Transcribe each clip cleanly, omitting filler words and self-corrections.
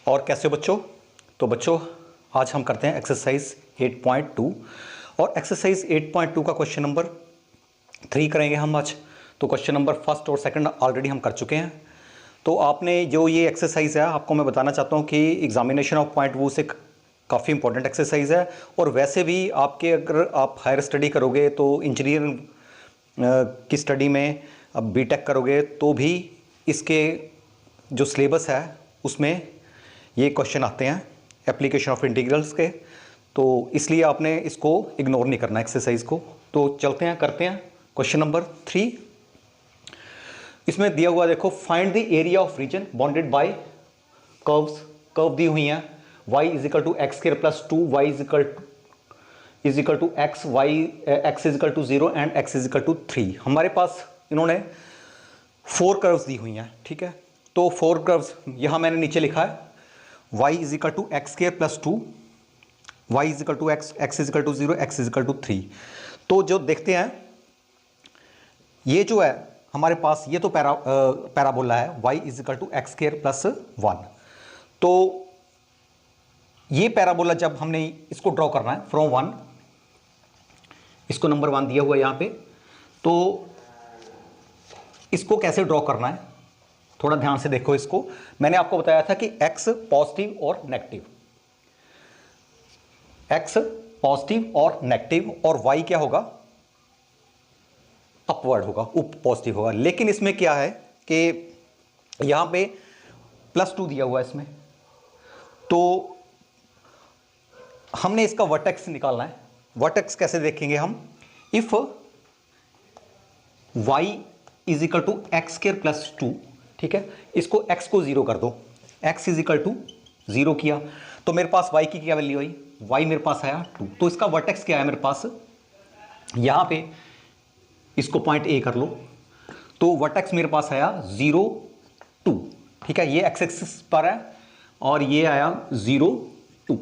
और कैसे हो बच्चों? तो बच्चों आज हम करते हैं एक्सरसाइज 8.2 और एक्सरसाइज 8.2 का क्वेश्चन नंबर 3 करेंगे हम आज। तो क्वेश्चन नंबर फर्स्ट और सेकंड ऑलरेडी हम कर चुके हैं। तो आपने जो ये एक्सरसाइज है आपको मैं बताना चाहता हूँ कि एग्जामिनेशन ऑफ पॉइंट वो से काफ़ी इंपॉर्टेंट एक्सरसाइज है। और वैसे भी आपके अगर आप हायर स्टडी करोगे तो इंजीनियरिंग की स्टडी में अब बीटेक करोगे तो भी इसके जो सिलेबस है उसमें ये क्वेश्चन आते हैं एप्लीकेशन ऑफ इंटीग्रल्स के। तो इसलिए आपने इसको इग्नोर नहीं करना एक्सरसाइज को। तो चलते हैं करते हैं क्वेश्चन नंबर 3। इसमें दिया हुआ देखो, find the area of region bounded by curves. Curve दी हुई हैं y is equal to x square plus 2 y is equal to x, y x is equal to 0 and x is equal to 3। हमारे पास इन्होंने 4 curves दी हुई हैं, ठीक है। तो 4 कर्व्स यहाँ मैंने नीचे लिखा है y is equal to x square plus 2, y is equal to X, x is equal to 0, x is equal to 3। तो जो देखते हैं ये जो है हमारे पास ये तो पैराबोला है y is equal to x square plus 1। तो ये पैराबोला जब हमने इसको ड्रॉ करना है फ्रॉम 1, इसको नंबर 1 दिया हुआ है यहाँ पे, तो इसको कैसे ड्रॉ करना है थोड़ा ध्यान से देखो इसको। मैंने आपको बताया था कि x पॉजिटिव और नेगेटिव, x पॉजिटिव और नेगेटिव, और y क्या होगा, अपवर्ड होगा, उप पॉजिटिव होगा। लेकिन इसमें क्या है कि यहां पे +2 दिया हुआ है इसमें, तो हमने इसका वर्टेक्स निकालना है। वर्टेक्स कैसे देखेंगे हम, if y is equal to x square plus 2, ठीक है, इसको x को 0 कर दो, x इज इक्वल टू 0 किया तो मेरे पास y की क्या वैल्यू आई, y मेरे पास आया 2। तो इसका वर्टेक्स क्या है मेरे पास, यहां पे इसको पॉइंट A कर लो, तो वर्टेक्स मेरे पास आया 0 2, ठीक है। ये x एक्सिस पर है और ये आया 0 2,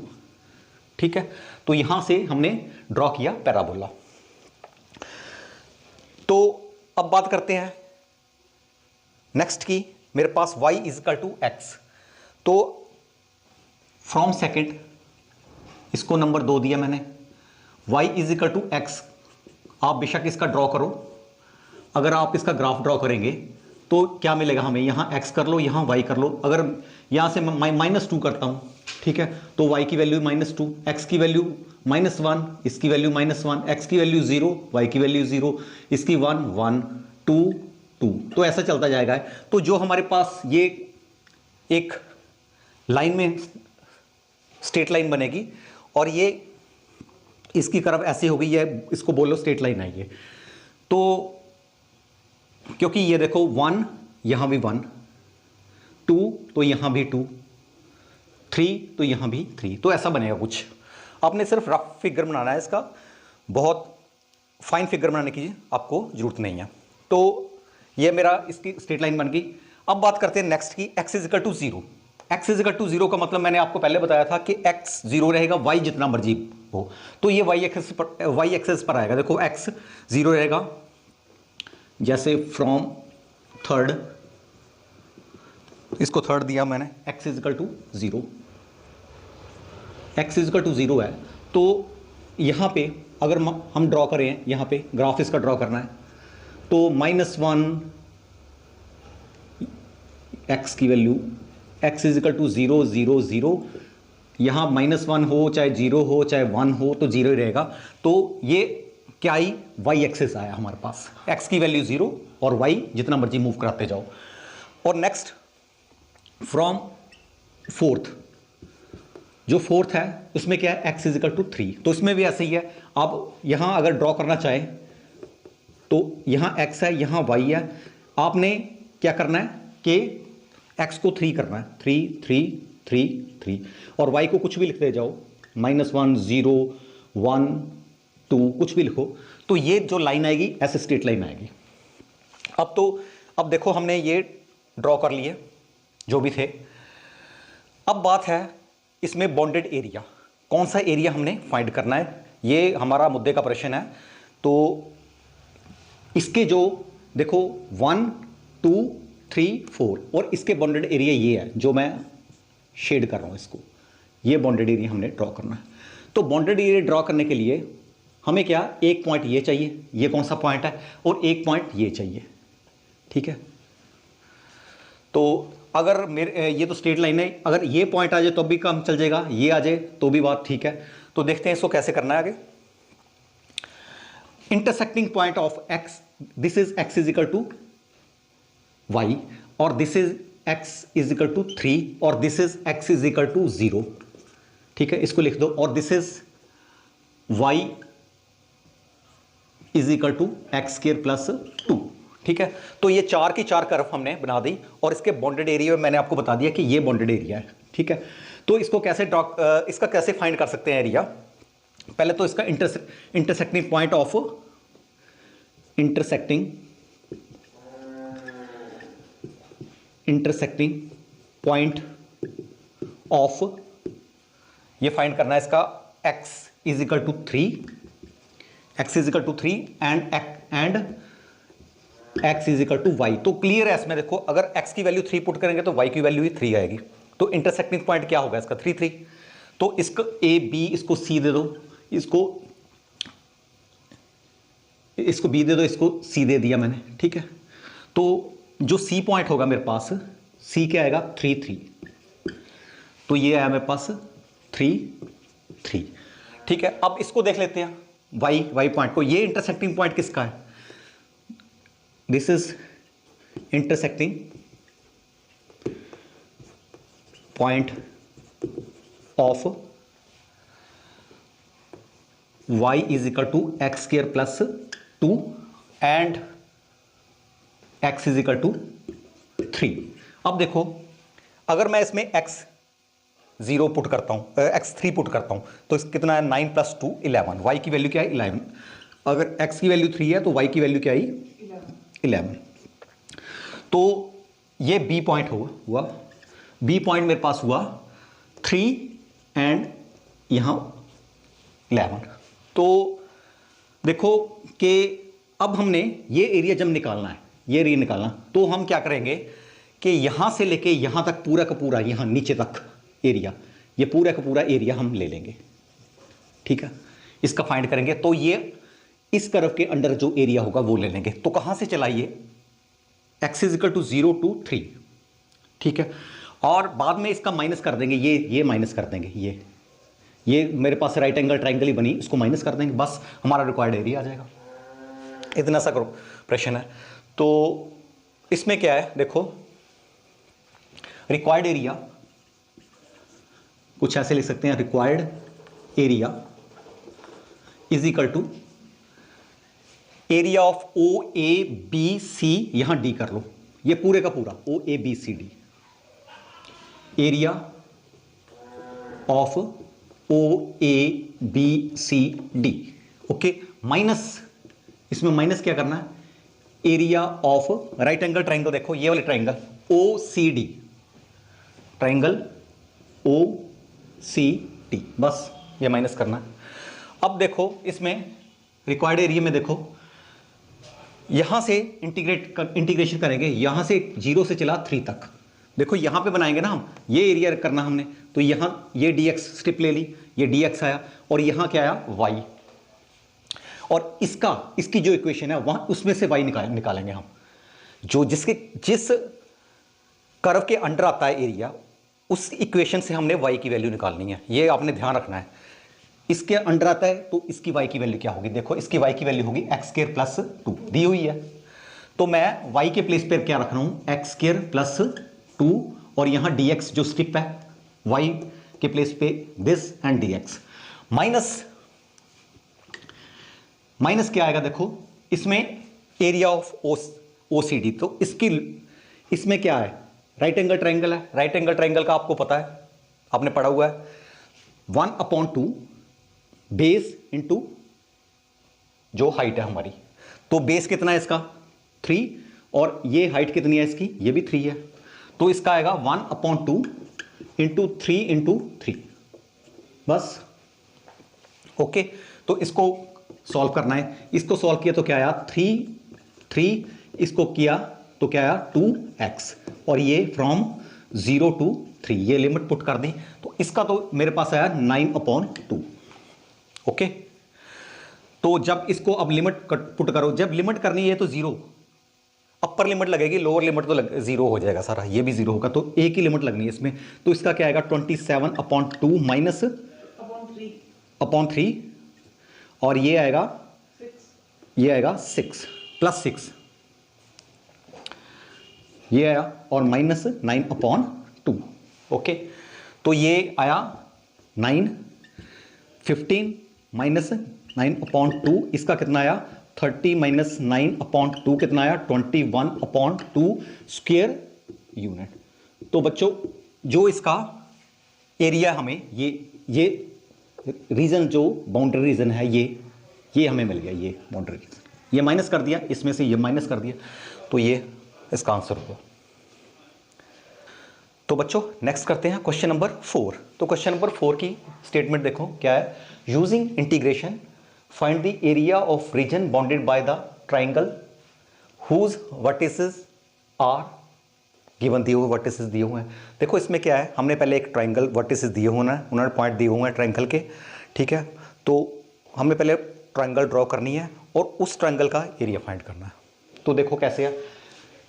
ठीक है। तो यहां से हमने ड्रॉ किया पैराबोला। तो अब बात करते हैं नेक्स्ट की। मेरे पास y is equal to X, तो फ्रॉम सेकंड इसको नंबर 2 दिया मैंने, y is equal to X. आप बेशक इसका ड्रॉ करो, अगर आप इसका ग्राफ ड्रॉ करेंगे तो क्या मिलेगा हमें, यहां x कर लो यहां y कर लो। अगर यहां से -2 करता हूं, ठीक है, तो y की वैल्यू -2, x की वैल्यू -1, इसकी वैल्यू -1, x की वैल्यू 0, y की वैल्यू 0, इसकी 1 1 2 2, तो ऐसा चलता जाएगा। तो जो हमारे पास ये एक लाइन में स्ट्रेट लाइन बनेगी और ये इसकी कर्व ऐसी होगी, ये इसको बोलो स्ट्रेट लाइन है ये। तो क्योंकि ये देखो 1 यहां भी 1, 2 तो यहां भी 2, 3 तो यहां भी 3, तो ऐसा बनेगा कुछ। आपने सिर्फ रफ फिगर बनाना है, इसका बहुत फाइन फिगर बनाने की आपको जरूरत नहीं है। तो ये मेरा इसकी स्ट्रेट लाइन बन गई। अब बात करते हैं नेक्स्ट की, x is equal to 0। x is equal to 0 का मतलब मैंने आपको पहले बताया था कि x 0 रहेगा, y जितना मर्जी हो, तो ये y एक्सिस पर आएगा। देखो x 0 रहेगा, जैसे फ्रॉम थर्ड, इसको थर्ड दिया मैंने, x is equal to 0, x is equal to 0 है। तो यहां पे अगर हम ड्रॉ करें, यहां पे ग्राफ इसका ड्रॉ करना है, तो -1 x की value, x is equal to 0 0 0, यहां -1 हो चाहे 0 हो चाहे 1 हो तो 0 ही रहेगा। तो ये क्या आई, y एक्सिस आया हमारे पास, x की वैल्यू 0 और y जितना मर्जी मूव कराते जाओ। और नेक्स्ट फ्रॉम फोर्थ, जो फोर्थ है उसमें क्या है, x इज इक्वल टू 3, तो इसमें भी ऐसे ही है। आप यहां अगर ड्रॉ करना चाहें तो यहां x है यहां y है, आपने क्या करना है कि x को 3 करना है, 3 3 3 3, और y को कुछ भी लिखते जाओ, -1 0 1 2 कुछ भी लिखो, तो ये जो लाइन आएगी ऐसे स्ट्रेट लाइन आएगी। अब देखो हमने ये ड्रॉ कर लिए जो भी थे। अब बात है इसमें बॉन्डेड एरिया, कौन सा एरिया हमने फाइंड करना है, ये हमारा मुद्दे का प्रश्न है। तो इसके जो देखो 1 2 3 4 और इसके बाउंडेड एरिया ये है जो मैं शेड कर रहा हूँ इसको, ये बाउंडेड एरिया हमने ड्रॉ करना है। तो बाउंडेड एरिया ड्रॉ करने के लिए हमें क्या, एक पॉइंट ये चाहिए, ये कौन सा पॉइंट है, और एक पॉइंट ये चाहिए, ठीक है। तो अगर मेरे ये तो स्ट्रेट लाइन है, अगर ये पॉइंट आ जाए तो भी काम चल जाएगा, ये आ जाए तो भी बात ठीक है। तो देखते हैं इसको कैसे करना है आगे। Intersecting point of x, this is x is equal to y, और this is x is equal to 3, और this is x is equal to 0, ठीक है, इसको लिख दो। और this is y is equal to x square plus 2, ठीक है। तो ये 4 की 4 कर्व हमने बना दी, और इसके बाउंडेड एरिया में मैंने आपको बता दिया कि ये बाउंडेड एरिया है, ठीक है। तो इसको कैसे ड्रॉ, इसका कैसे फाइंड कर सकते हैं एरिया। पहले तो इसका intersecting point of, intersecting point of, ये फाइंड करना है इसका x is equal to 3, x is equal to 3 and x is equal to Y. तो क्लियर है इसमें, देखो अगर x की वैल्यू 3 पुट करेंगे तो y की वैल्यू ही 3 आएगी। तो इंटरसेक्टिंग पॉइंट क्या होगा इसका 3 3। तो इसको a b, इसको c दे दो, इसको b दे दो, इसको c दे दिया मैंने, ठीक है। तो जो c पॉइंट होगा मेरे पास, c क्या आएगा 3 3, तो ये आया मेरे पास 3 3, ठीक है। अब इसको देख लेते हैं y पॉइंट को। ये इंटरसेक्टिंग पॉइंट किसका है, this is intersecting point of y is equal to x square plus 2 and x is equal to 3। अब देखो अगर मैं इसमें x 0 पुट करता हूं, x 3 पुट करता हूं, तो इस कितना है 9 + 2 11, y की वैल्यू क्या है 11। अगर x की वैल्यू 3 है तो y की वैल्यू क्या है 11। तो ये b पॉइंट हुआ, b पॉइंट मेरे पास हुआ 3 एंड यहां 11। तो देखो कि अब हमने ये एरिया जब निकालना है, ये एरिया निकालना, तो हम क्या करेंगे कि यहां से लेके यहां तक पूरा का पूरा, यहां नीचे तक एरिया, ये पूरा का पूरा एरिया हम ले लेंगे, ठीक है। इसका फाइंड करेंगे तो ये इस कर्व के अंडर जो एरिया होगा वो ले लेंगे। तो कहां से चला ये x is equal to 0 to 3, ठीक है। और बाद में इसका माइनस कर देंगे, ये माइनस कर देंगे, ये मेरे पास राइट एंगल ट्राइंगल ही बनी, इसको माइनस कर देंगे, बस हमारा रिक्वायर्ड एरिया आ जाएगा। इतना सा करो प्रश्न है। तो इसमें क्या है देखो, रिक्वायर्ड एरिया कुछ ऐसे लिख सकते हैं, required area is equal to area of O A B C, यहां डी कर लो, ये पूरे का पूरा O A B C D, area of O A B C D, okay. Minus, इसमें माइनस क्या करना है, area of right angle triangle, देखो ये वाले triangle O C D, triangle O C D, बस ये माइनस करना है। अब देखो इसमें रिक्वायर्ड एरिया में देखो, यहां से इंटीग्रेशन करेंगे, यहां से 0 से चला 3 तक, देखो यहां पे बनाएंगे ना हम, ये एरिया करना हमने, तो यहां ये dx स्ट्रिप ले ली, ये dx आया, और यहां क्या आया y, और इसकी जो इक्वेशन है वहां, उसमें से y निकालेंगे हम, जिस कर्व के अंडर आता है एरिया, उस इक्वेशन से हमने y की वैल्यू निकालनी है, ये आपने ध्यान रखना है। इसके अंडर आता है तो इसकी y की वैल्यू क्या होगी, देखो इसकी y की वैल्यू होगी एक्स स्क्वायर प्लस 2 दी हुई है, तो मैं y के प्लेस पर क्या रख रहा हूं, एक्स स्क्वायर प्लस 2, और यहां dx जो स्ट्रिप है y के प्लेस पे दिस एंड dx, माइनस क्या आएगा, देखो इसमें एरिया ऑफ ओसीडी, तो इसमें क्या है, राइट एंगल ट्राइंगल है, राइट एंगल ट्राइंगल का आपको पता है, आपने पढ़ा हुआ है, 1/2 बेस इंटू जो हाइट है हमारी, तो बेस कितना है इसका 3, और ये हाइट कितनी है इसकी, ये भी 3 है, तो इसका आएगा 1/2 इंटू 3 इंटू 3, बस ओके। तो इसको सॉल्व करना है, इसको सॉल्व किया तो क्या आया 3, इसको किया तो क्या आया 2x, और ये फ्रॉम 0 to 3, ये लिमिट पुट कर दी तो इसका तो मेरे पास आया 9/2। ओके, तो जब इसको अब लिमिट पुट करो, जब लिमिट करनी है तो 0 अपर लिमिट लगेगी, लोअर लिमिट तो 0 हो जाएगा सारा, ये भी 0 होगा, तो एक ही लिमिट लगनी है इसमें। तो इसका क्या आएगा 27/2 माइनस अपॉन 3 और ये आएगा 6 प्लस 6 ये आया और माइनस 9/2। ओके, तो ये आया 9, 15 माइनस 9/2, इसका कितना आया 30 माइनस 9/2 कितना आया 21/2 स्क्वायर यूनिट। तो बच्चों जो इसका एरिया हमें ये रीजन जो बाउंड्री रीजन है ये हमें मिल गया, ये बाउंड्री रीजन, ये माइनस कर दिया, इसमें से ये माइनस कर दिया, तो ये इसका आंसर होगा। तो बच्चों नेक्स्ट करते हैं क्वेश्चन नंबर 4। तो क्वेश्चन नंबर 4 की स्टेटमेंट देखो क्या है, using integration find the area of region bounded by the triangle whose vertices are given, दिए हुए वर्टिसेस दिए हुए हैं। देखो इसमें क्या है, हमने पहले एक ट्राइंगल वर्टिसेस दिए हुए हैं, उन्होंने पॉइंट दिए हुए हैं ट्राइंगल के, ठीक है। तो हमें पहले ट्राइंगल ड्रॉ करनी है और उस ट्राइंगल का एरिया फाइंड करना है। तो देखो कैसे है,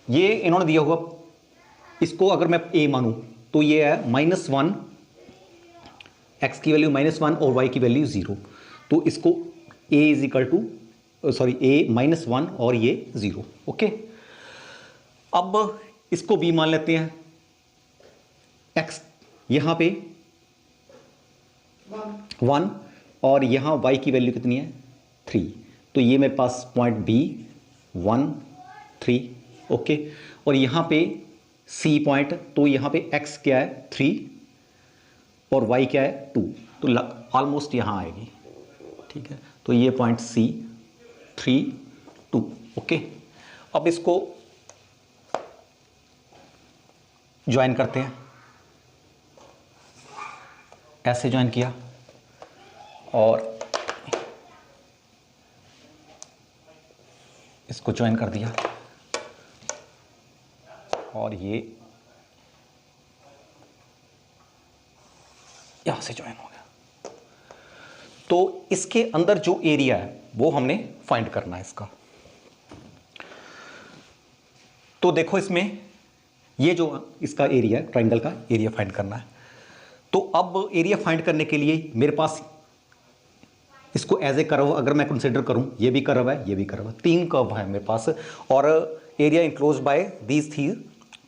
ये इन्होंने दिया हुआ, इसको अगर मैं a मानूं तो ये है -1, x की वैल्यू -1 और y की वैल्यू 0, तो इसको a -1 और ये 0। ओके, अब इसको b मान लेते हैं, x यहां पे 1 और यहां y की वैल्यू कितनी है 3, तो ये मेरे पास पॉइंट b 1 3। ओके, और यहां पे C पॉइंट, तो यहां पे x क्या है 3 और y क्या है 2, तो ऑलमोस्ट यहां आएगी, ठीक है। तो ये पॉइंट C 3 2। ओके, अब इसको ज्वाइन करते हैं, ऐसे ज्वाइन किया और इसको ज्वाइन कर दिया और ये यहां से ज्वाइन हो गया। तो इसके अंदर जो एरिया है वो हमने फाइंड करना है इसका। तो देखो इसमें ये जो इसका एरिया है, ट्राइंगल का एरिया फाइंड करना है। तो अब एरिया फाइंड करने के लिए मेरे पास इसको एज ए कर्व अगर मैं कंसिडर करूं, ये भी कर्व है, ये भी कर्व है, 3 कर्व है मेरे पास और area enclosed by these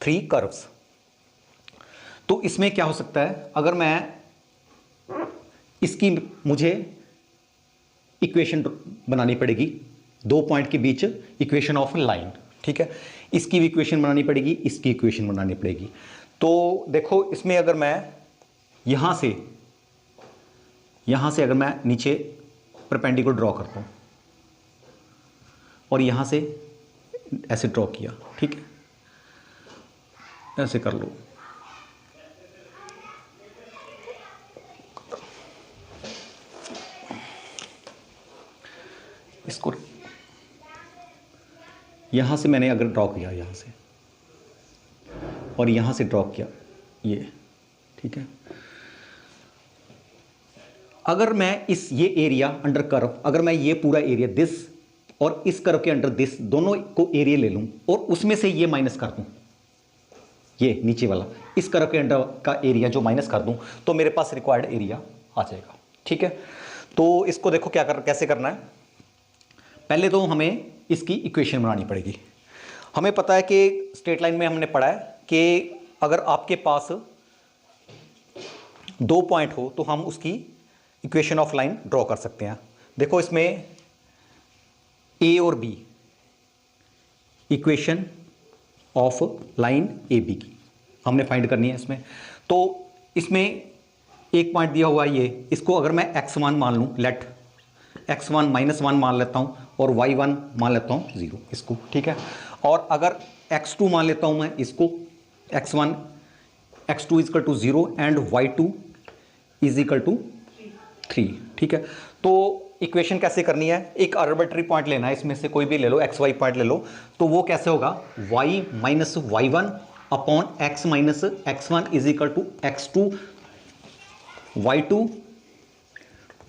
3 curves. तो इसमें क्या हो सकता है, अगर मैं इसकी मुझे इक्वेशन बनानी पड़ेगी, 2 पॉइंट के बीच इक्वेशन ऑफ लाइन, ठीक है। इसकी भी इक्वेशन बनानी पड़ेगी, इसकी इक्वेशन बनानी पड़ेगी। तो देखो इसमें अगर मैं यहां से अगर मैं नीचे परपेंडिकुलर ड्रॉ करता हूं और यहां से ऐसे ड्रॉ किया, ठीक है, ऐसे कर लो, इसको यहां से मैंने अगर ड्रॉ किया यहां से और यहां से ड्रॉ किया ये, ठीक है। अगर मैं ये एरिया अंडर कर्व, अगर मैं ये पूरा एरिया दिस और इस कर्व के अंडर दिस दोनों को एरिया ले लूं और उसमें से ये माइनस कर दूं, ये नीचे वाला इस कर्व के अंडर का एरिया जो माइनस कर दूं, तो मेरे पास रिक्वायर्ड एरिया आ जाएगा, ठीक है। तो इसको देखो कैसे करना है। पहले तो हमें इसकी इक्वेशन बनानी पड़ेगी। हमें पता है कि स्ट्रेट लाइन में हमने पढ़ा है कि अगर आपके पास 2 पॉइंट हो तो हम उसकी इक्वेशन ऑफ लाइन ड्रॉ कर सकते हैं। देखो इसमें ए और B, equation of line A B की हमने फाइंड करनी है इसमें। तो इसमें एक पॉइंट दिया हुआ है ये, इसको अगर मैं x1 मान लूँ, लेट x1 -1 मान लेता हूँ और y1 मान लेता हूँ 0 इसको, ठीक है। और अगर x2 मान लेता हूँ मैं इसको, x1 x2 equal to 0 and y2 is equal to 3, ठीक है। तो इक्वेशन कैसे करनी है, एक आर्बिट्ररी पॉइंट लेना है, इसमें से कोई भी ले लो, xy पॉइंट ले लो, तो वो कैसे होगा y - y1 upon x minus x1 is equal to x2 y2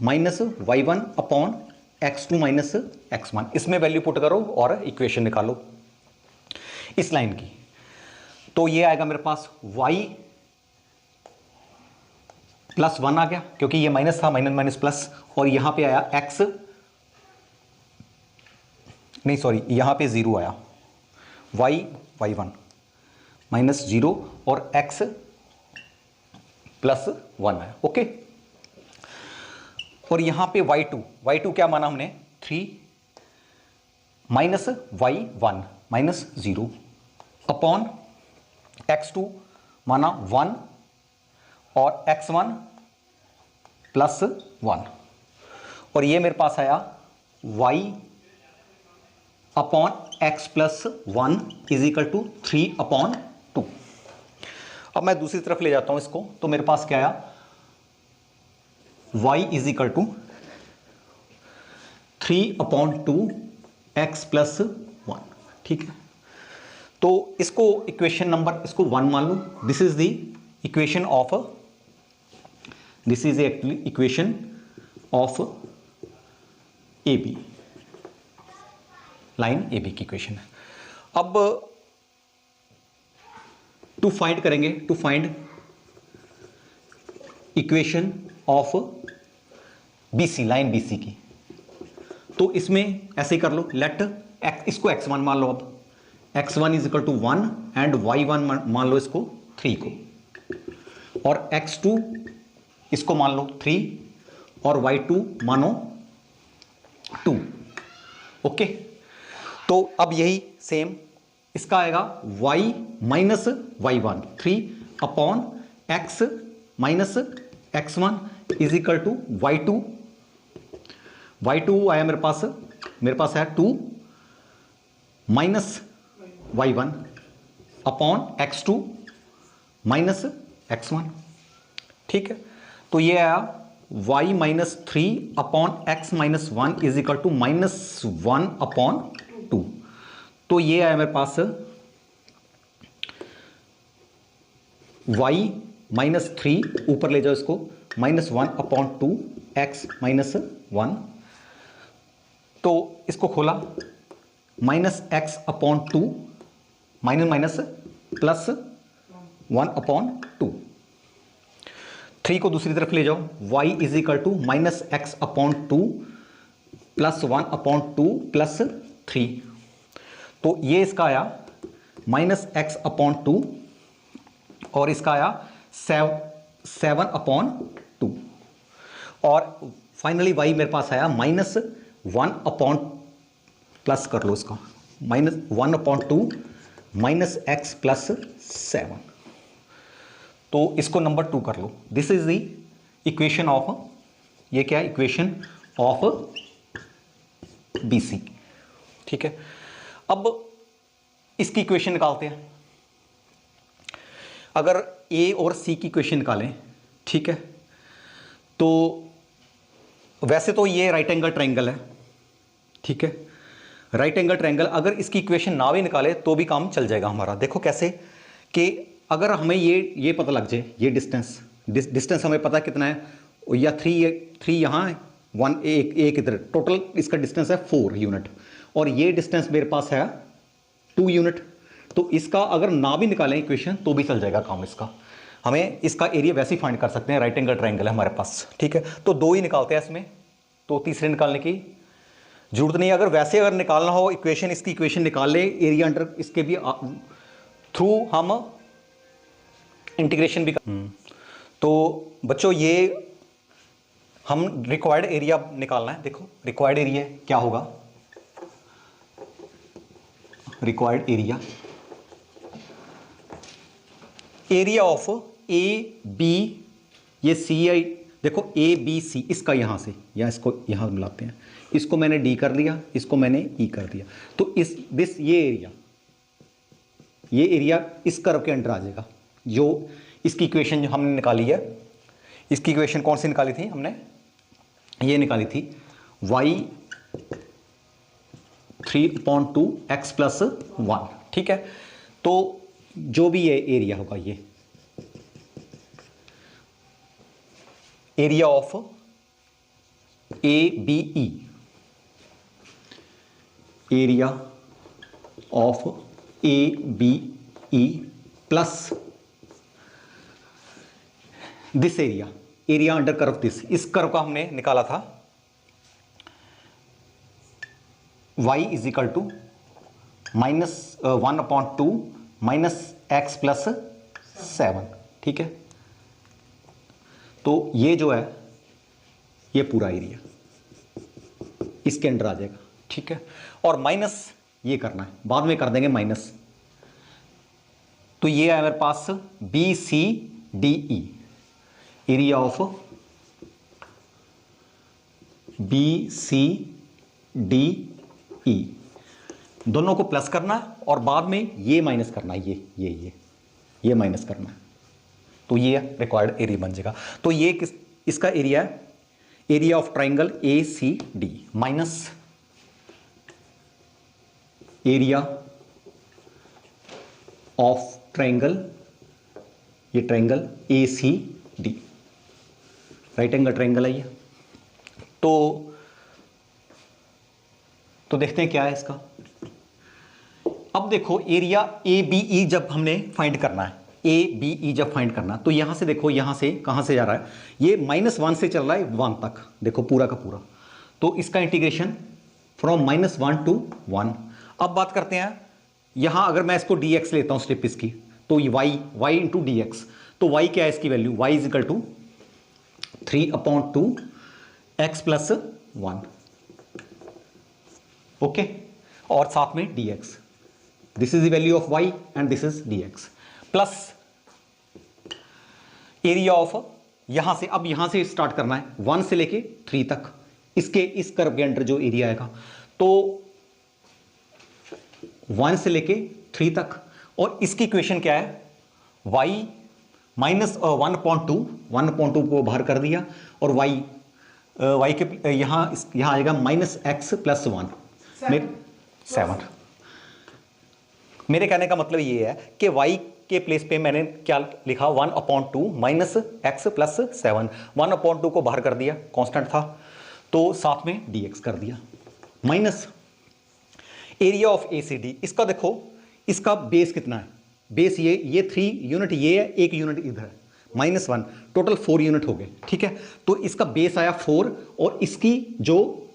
minus y1 upon x2 minus x1। इसमें वैल्यू पुट करो और इक्वेशन निकालो इस लाइन की। तो ये आएगा मेरे पास y प्लस 1 आ गया, क्योंकि ये माइनस था, माइनस माइनस प्लस, और यहां पे आया x, नहीं सॉरी, यहां पे 0 आया, y1 माइनस 0 और x प्लस 1 आया। ओके, और यहां पे y2 क्या माना हमने 3 minus y1 minus 0 upon x2 माना 1 और x1 प्लस 1, और ये मेरे पास आया y upon x plus 1 is equal to 3 upon 2। अब मैं दूसरी तरफ ले जाता हूं इसको, तो मेरे पास क्या आया y is equal to 3 upon 2 x plus 1। ठीक है, तो इसको इक्वेशन नंबर इसको 1 मान लो। This is the equation of, this is actually equation of A B, line A B की इक्वेशन है। अब टू फाइंड करेंगे, to find equation of BC, line BC की। तो इसमें ऐसे ही कर लो, लेट इसको x1 मान लो, अब x1 is equal to 1 and y1 मान लो इसको 3 को, और x2 इसको मान लो 3 और y2 मानो 2। ओके, तो अब यही सेम इसका आएगा y minus y1 3 upon x minus x1 is equal to y2 आया मेरे पास है 2 minus y1 upon x2 minus x1। ठीक है, तो ये आया y minus 3 upon x minus 1 is equal to minus 1 upon 2। तो ये आया मेरे पास y माइनस 3, ऊपर ले जाओ इसको, माइनस 1 अपॉन 2 x माइनस 1। तो इसको खोला, minus x upon 2 minus minus plus 1 upon 2। 3 को दूसरी तरफ ले जाओ, y is equal to minus x upon 2 plus 1 upon 2 plus 3। तो ये इसका आया माइनस एक्स अपॉन 2 और इसका आया 7 अपॉन 2, और फाइनली y मेरे पास आया माइनस 1 अपॉन, प्लस कर लो इसका, minus 1 upon 2 minus x plus 7। तो इसको नंबर 2 कर लो। This is the equation of, ये क्या है, इक्वेशन ऑफ BC। ठीक है, अब इसकी इक्वेशन निकालते हैं। अगर A और C की इक्वेशन निकालें, ठीक है, तो वैसे तो ये राइट एंगल ट्रायंगल है, ठीक है, राइट एंगल ट्रायंगल। अगर इसकी इक्वेशन ना भी निकाले तो भी काम चल जाएगा हमारा। देखो कैसे, कि अगर हमें ये पता लग जाए, ये डिस्टेंस हमें पता कितना है, या 3 यहाँ है, 1 एक इधर, टोटल इसका डिस्टेंस है 4 यूनिट, और ये डिस्टेंस मेरे पास है 2 यूनिट। तो इसका अगर ना भी निकालें इक्वेशन तो भी चल जाएगा काम इसका। हमें इसका एरिया वैसे ही फाइंड कर सकते हैं, राइट एंगल ट्रायंगल है हमारे पास। ठीक है, तो 2 ही निकालते हैं इसमें, तो तीसरे निकालने की जरूरत नहीं है। अगर निकालना हो इक्वेशन, इसकी इक्वेशन निकाल ले, एरिया अंडर इसके भी थ्रू हम इंटीग्रेशन भी कर। तो बच्चों ये हम रिक्वायर्ड एरिया निकालना है। देखो रिक्वायर्ड एरिया क्या होगा, रिक्वायर्ड एरिया ऑफ AB, ये CI, देखो ABC, इसका यहां से या इसको यहां मिलाते हैं, इसको मैंने D कर लिया, इसको मैंने E कर दिया, तो ये एरिया इस कर्व के अंडर आ जाएगा। जो इसकी इक्वेशन जो हमने निकाली है, इसकी इक्वेशन कौन सी निकाली थी हमने, ये निकाली थी y 3/2 x + 1। ठीक है, तो जो भी ये एरिया होगा, ये area of A B E, area of A B E plus this area, area under curve this, इस कर्व का हमने निकाला था y is equal to -1/2 minus x plus 7, ठीक है। तो ये जो है ये पूरा एरिया इसके अंडर आ जाएगा, ठीक है। और माइनस ये करना है, बाद में कर देंगे माइनस। तो ये है मेरे पास B C D E, area of B C D E, दोनों को प्लस करना है और बाद में ये माइनस करना है, ये माइनस करना है, तो ये रिक्वायर्ड एरिया बन जाएगा। तो ये किस, इसका एरिया है, area of triangle A C D minus area of triangle, ये triangle A C D, right angle triangle है ये। तो देखते हैं क्या है इसका। अब देखो एरिया ए बी ई जब हमने फाइंड करना है, ए बी ई जब फाइंड करना, तो यहां से देखो, यहां से कहां से जा रहा है, ये -1 से चल रहा है 1 तक, देखो पूरा का पूरा। तो इसका इंटीग्रेशन फ्रॉम -1 to 1। अब बात करते हैं, यहां अगर मैं इसको dx लेता हूं स्टेप इसकी, तो y इंटू डी एक्स, तो y क्या है इसकी value, y is equal to 3/2 x plus 1, okay. और साथ में dx, this is the value of y and this is dx, plus area of, यहां से, अब यहां से स्टार्ट करना है 1 से लेके 3 तक, इसके इस कर्व के अंडर जो एरिया आएगा, तो 1 से लेके 3 तक, और इसकी इक्वेशन क्या है, y -1/2 को बाहर कर दिया, और y के यहां आएगा -x प्लस 1 7। मेरे कहने का मतलब ये है कि y के प्लेस पे मैंने क्या लिखा, 1/2 माइनस एक्स प्लस 7, 1/2 को बाहर कर दिया, कांस्टेंट था, तो साथ में dx कर दिया, minus area of A C D. इसका देखो, इसका बेस कितना है, बेस ये 3 यूनिट ये है, 1 यूनिट इधर है, -1, टोटल 4 यूनिट हो गए, ठीक है। तो इसका बेस आया 4, और इसकी जो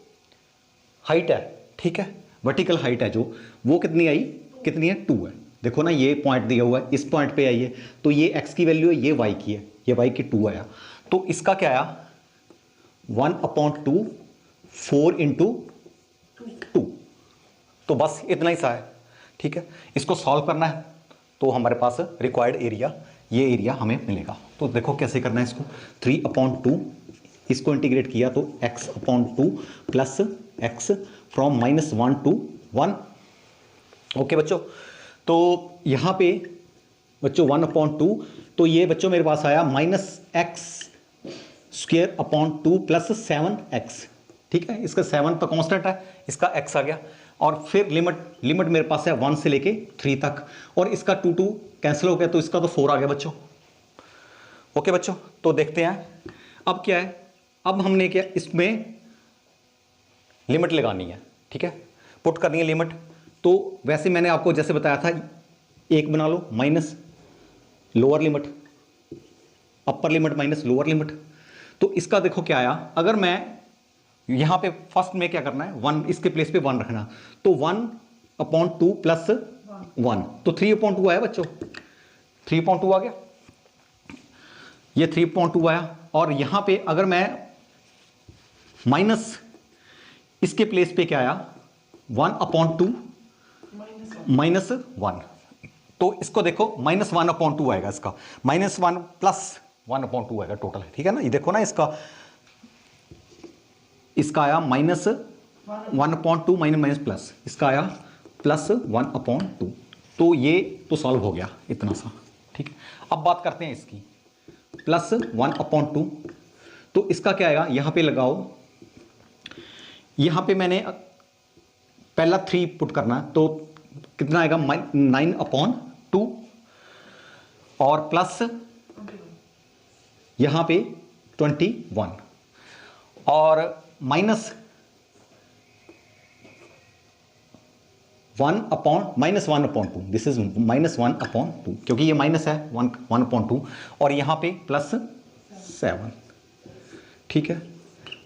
हाइट है, ठीक है, वर्टिकल हाइट है जो, वो कितनी आई, कितनी है, 2 है। देखो ना, ये पॉइंट दिया हुआ है, इस पॉइंट पे आई है, तो ये x की वैल्यू है, ये y की है, ये y की 2 आया। तो इसका क्या आया, 1/2 4 इंटू 2, तो बस इतना ही सा है, ठीक है। इसको सॉल्व करना है तो हमारे पास रिक्वायर्ड एरिया, ये एरिया हमें मिलेगा। तो देखो कैसे करना है इसको, 3/2, इसको इंटीग्रेट किया तो x/2 plus x from -1 to 1, okay बच्चों। तो यहाँ पे बच्चों 1/2, तो ये बच्चों मेरे पास आया -x² प्लस 7x, ठीक है। इसका 7 तो कांस्टेंट है, इसका x आ गया, और फिर लिमिट मेरे पास है 1 से लेके 3 तक, और इसका 2 कैंसिल हो गया, तो इसका तो 4 आ गया बच्चों, ओके बच्चों। तो देखते हैं अब क्या है, अब हमने क्या इसमें लिमिट लगानी है, ठीक है, पुट करनी है लिमिट। तो वैसे मैंने आपको जैसे बताया था, एक बना लो, minus lower limit, upper limit minus lower limit. तो इसका देखो क्या आया, अगर मैं यहां पे फर्स्ट में क्या करना है, 1, इसके प्लेस पे 1 रखना, तो 1/2 प्लस 1, तो 3/2 आया बच्चों, 3/2 आ गया, ये 3/2 आया। और यहां पे अगर मैं माइनस, इसके प्लेस पे क्या आया, 1/2 माइनस 1, तो इसको देखो -1/2 आएगा, इसका -1 प्लस 1/2 आएगा टोटल, ठीक है ना। ये देखो ना, इसका आया -1/2 माइनस प्लस, इसका आया प्लस 1/2, तो ये तो सॉल्व हो गया इतना सा, ठीक है। अब बात करते हैं इसकी, प्लस 1/2, तो इसका क्या आएगा, यहां पे लगाओ, यहां पे मैंने पहला 3 पुट करना, तो कितना आएगा, 9/2 और प्लस यहां पे 21 और माइनस 1/2, दिस इज -1/2 क्योंकि ये माइनस है 1/2 और यहां पे +7, ठीक है,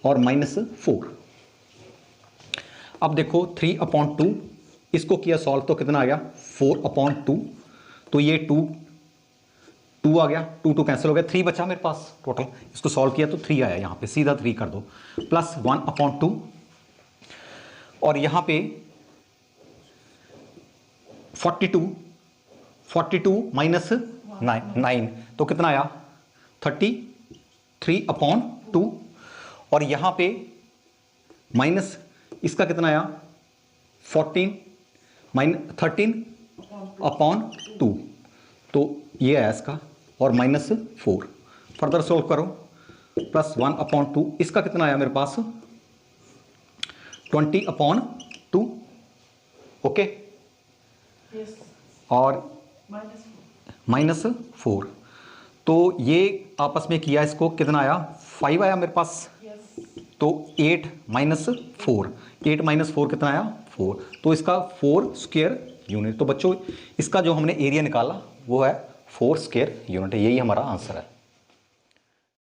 और -4। अब देखो 3/2 इसको किया सॉल्व तो कितना आ गया 4/2, तो ये 2 आ गया, 2 कैंसिल हो गया, 3 बचा मेरे पास टोटल, इसको सॉल्व किया तो 3 आया, यहां पे सीधा 3 कर दो, प्लस 1/2 और यहां पे 42 माइनस 9 तो कितना आया 33/2 और यहां पे माइनस इसका कितना आया 13/2 तो ये आया इसका और -4। फर्दर सोल्व करो, प्लस 1/2 इसका कितना आया मेरे पास 20/2, ओके, और -4 तो ये आपस में किया, इसको कितना आया 5 आया मेरे पास, तो 8 - 4 कितना आया 4, तो इसका 4 स्क्वायर यूनिट। तो बच्चों इसका जो हमने एरिया निकाला वो है 4 स्क्वायर यूनिट, यही हमारा आंसर है।